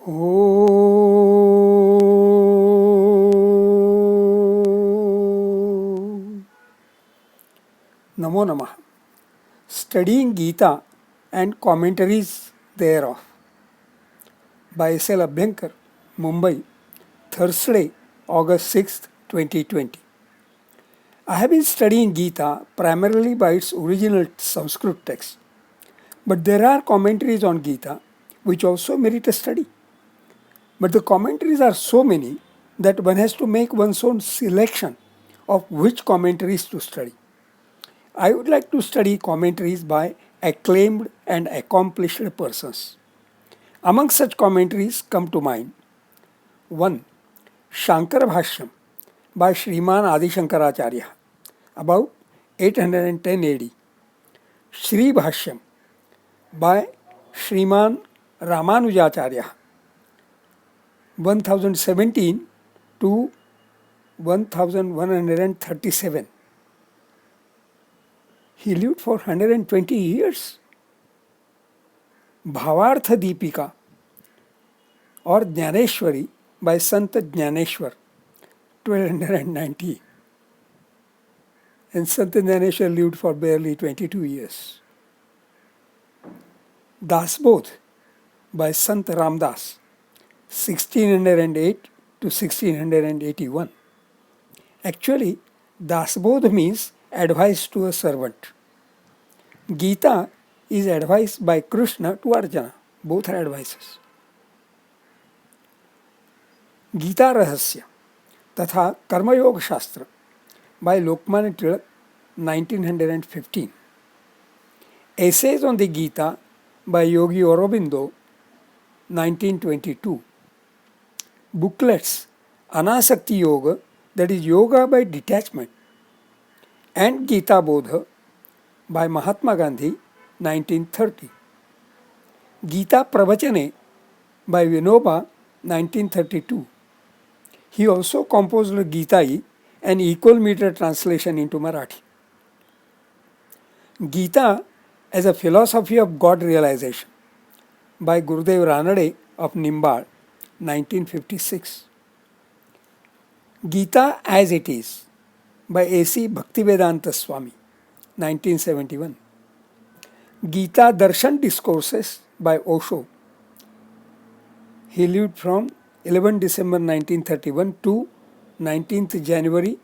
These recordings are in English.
Om Namo Namah. Studying Gita and Commentaries thereof by S. L. Abhyankar, Mumbai, Thursday, August 6th, 2020. I have been studying Gita primarily by its original Sanskrit text, but there are commentaries on Gita which also merit a study. But the commentaries are so many that one has to make one's own selection of which commentaries to study. I would like to study commentaries by acclaimed and accomplished persons. Among such commentaries come to mind 1. Shankara Bhashyam by Sriman Adi Shankaracharya, about 810 AD. Sri Bhashyam by Sriman Ramanujacharya, 1017 to 1137. He lived for 120 years. भावार्थ दीपिका और Dnyaneshwari by Sant Jnaneshwar, 1290. And Sant Jnaneshwar lived for barely 22 years. Dasbodh by Sant Ramdas, 1608 to 1681. Actually, Dasbodh means advice to a servant. Gita is advice by Krishna to Arjuna. Both are advices. Gita Rahasya तथा कर्मयोग शास्त्र by Lokmanya Tilak, 1915. Essays on the Gita by Yogi Aurobindo, 1922. Booklets Anasakti Yoga, that is Yoga by Detachment, and Gita Bodha by Mahatma Gandhi, 1930. Gita Pravachane by Vinoba, 1932. He also composed Gita, an equal meter translation into Marathi. Gita as a philosophy of God realization by Gurudev Ranade of Nimbal, 1956. Gita as it is by A.C. Bhaktivedanta Swami, 1971. Gita Darshan Discourses by Osho. He lived from 11 December 1931 to 19th January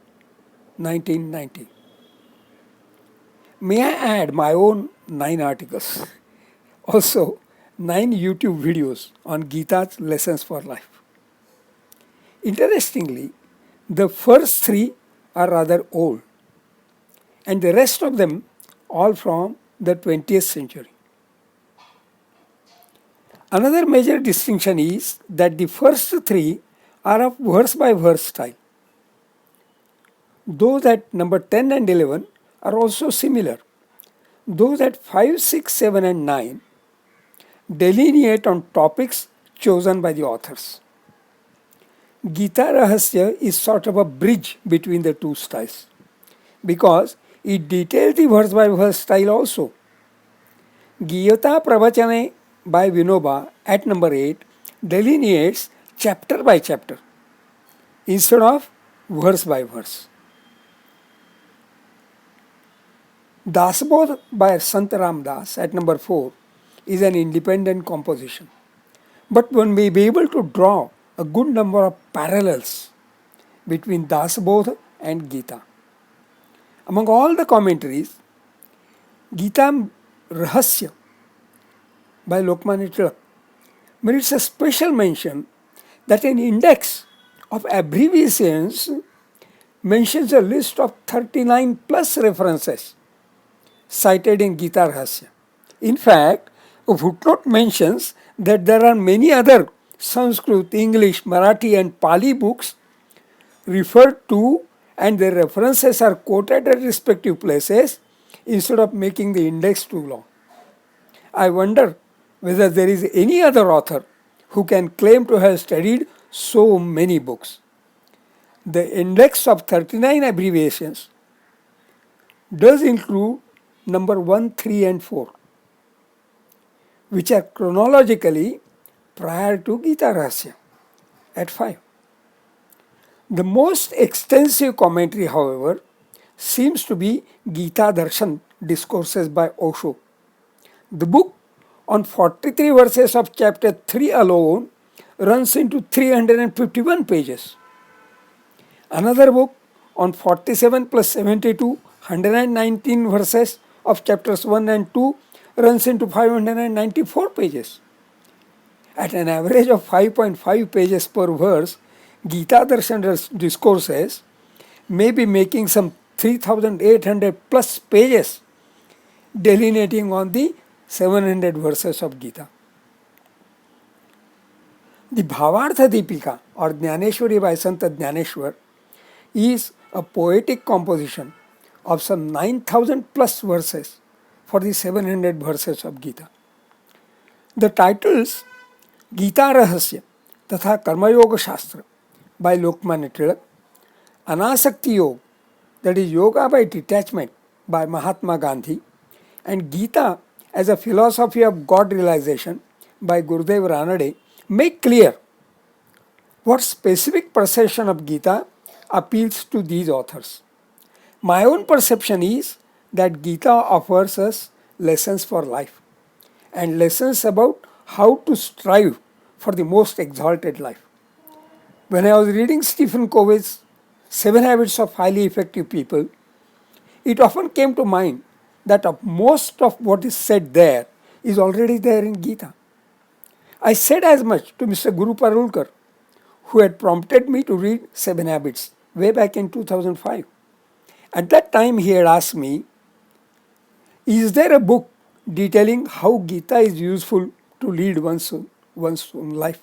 1990. May I add my own 9 articles, also 9 YouTube videos on Gita's lessons for life. Interestingly, the first 3 are rather old, and the rest of them all from the 20th century. Another major distinction is that the first 3 are of verse by verse style. Those at number 10 and 11 are also similar. Those at 5, 6, 7 and 9 delineate on topics chosen by the authors. Gita Rahasya is sort of a bridge between the two styles because it details the verse by verse style also. Gita Pravachane by Vinoba at number 8 delineates chapter by chapter instead of verse by verse. Dasbodh by Sant Ramdas at number 4 is an independent composition, but one may be able to draw a good number of parallels between Dasbodh and Gita. Among all the commentaries, Gita Rahasya by Lokmanya Tilak merits a special mention that an index of abbreviations mentions a list of 39 plus references cited in Gita Rahasya. In fact, a footnote mentions that there are many other Sanskrit, English, Marathi and Pali books referred to and their references are quoted at respective places instead of making the index too long. I wonder whether there is any other author who can claim to have studied so many books. The index of 39 abbreviations does include number 1, 3 and 4, which are chronologically prior to Gita Rahasya at 5. The most extensive commentary, however, seems to be Gita Darshan discourses by Osho. The book on 43 verses of chapter 3 alone runs into 351 pages. Another book on 47 plus 72, 119 verses of chapters 1 and 2 runs into 594 pages. At an average of 5.5 pages per verse, Gita Darshan discourses may be making some 3,800 plus pages delineating on the 700 verses of Gita. The Bhavartha Deepika or Jnaneshwari by Sant Jnaneshwar is a poetic composition of some 9,000 plus verses for the 700 verses of Gita. The titles Gita Rahasya तथा कर्मयोग शास्त्र by Lokmanya Tilak, Anasakti Yoga, that is yoga by detachment by Mahatma Gandhi, and Gita as a philosophy of God realization by Gurudev Ranade make clear what specific perception of Gita appeals to these authors. My own perception is that Gita offers us lessons for life and lessons about how to strive for the most exalted life. When I was reading Stephen Covey's 7 Habits of Highly Effective People, it often came to mind that most of what is said there is already there in Gita. I said as much to Mr. Guru Parulkar, who had prompted me to read 7 Habits way back in 2005. At that time, he had asked me, is there a book detailing how Gita is useful to lead one's own life?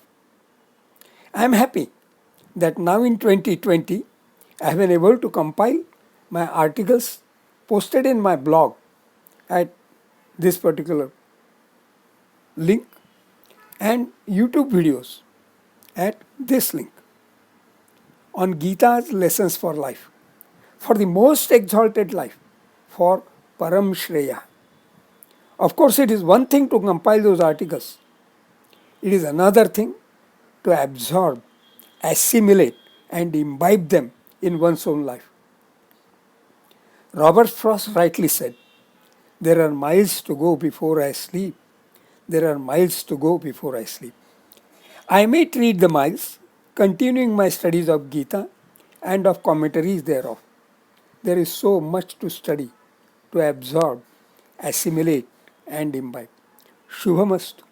I am happy that now in 2020, I have been able to compile my articles posted in my blog at this particular link and YouTube videos at this link on Gita's lessons for life, for the most exalted life, for Param Shreya. Of course, it is one thing to compile those articles. It is another thing to absorb, assimilate, and imbibe them in one's own life. Robert Frost rightly said, there are miles to go before I sleep. There are miles to go before I sleep. I may treat the miles, continuing my studies of Gita and of commentaries thereof. There is so much to study, to absorb, assimilate, and imbibe. Shubhamastu.